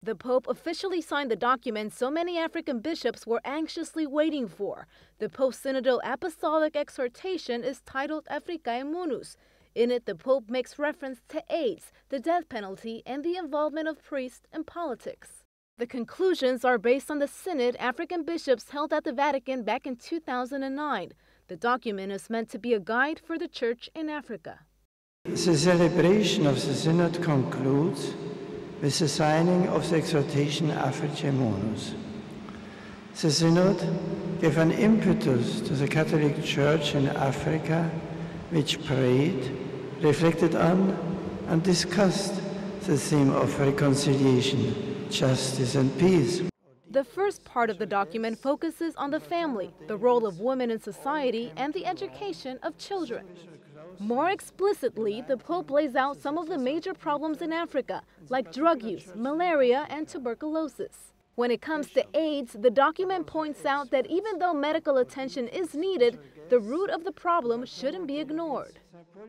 The Pope officially signed the document so many African bishops were anxiously waiting for. The post-Synodal Apostolic Exhortation is titled Africae Munus. In it, the Pope makes reference to AIDS, the death penalty, and the involvement of priests in politics. The conclusions are based on the synod African bishops held at the Vatican back in 2009. The document is meant to be a guide for the Church in Africa. The celebration of the synod concludes with the signing of the exhortation Africae Munus. The synod gave an impetus to the Catholic Church in Africa, which prayed, reflected on, and discussed the theme of reconciliation, justice, and peace. The first part of the document focuses on the family, the role of women in society, and the education of children. More explicitly, the Pope lays out some of the major problems in Africa, like drug use, malaria, and tuberculosis. When it comes to AIDS, the document points out that even though medical attention is needed, the root of the problem shouldn't be ignored.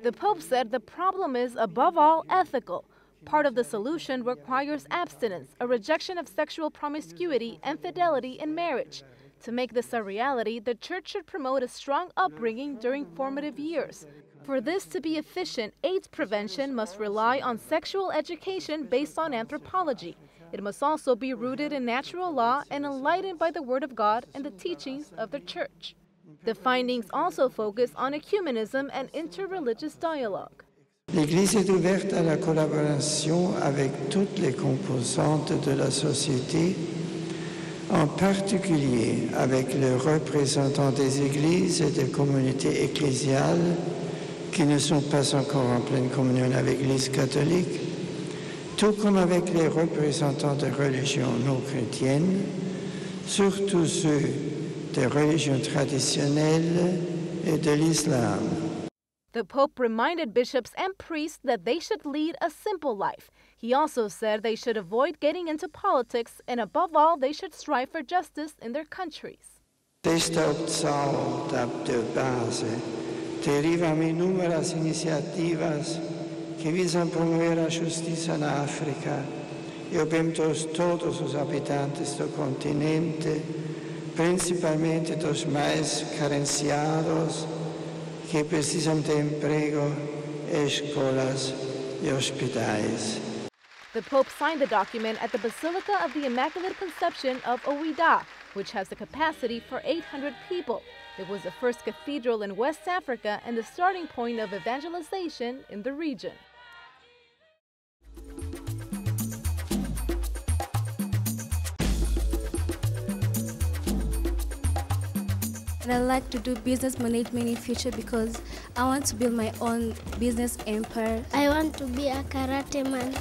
The Pope said the problem is, above all, ethical. Part of the solution requires abstinence, a rejection of sexual promiscuity, and fidelity in marriage. To make this a reality, the Church should promote a strong upbringing during formative years. For this to be efficient, AIDS prevention must rely on sexual education based on anthropology. It must also be rooted in natural law and enlightened by the Word of God and the teachings of the Church. The findings also focus on ecumenism and interreligious dialogue. L'Église est ouverte à la collaboration avec toutes les composantes de la société, en particulier avec les représentants des églises et des communautés ecclésiales qui ne sont pas encore en pleine communion avec l'Église catholique, tout comme avec les représentants des religions non chrétiennes, surtout ceux des religions traditionnelles et de l'islam. The Pope reminded bishops and priests that they should lead a simple life. He also said they should avoid getting into politics, and above all, they should strive for justice in their countries. Testa opção de base derivam inúmeras iniciativas que visam promover a justiça na África e o bem de todos os habitantes do continente, principalmente dos mais carenciados, que precisam de emprego, escolas e hospitais. The Pope signed the document at the Basilica of the Immaculate Conception of Ouida, which has the capacity for 800 people. It was the first cathedral in West Africa and the starting point of evangelization in the region. And I'd like to do business management in future because I want to build my own business empire. I want to be a karate man.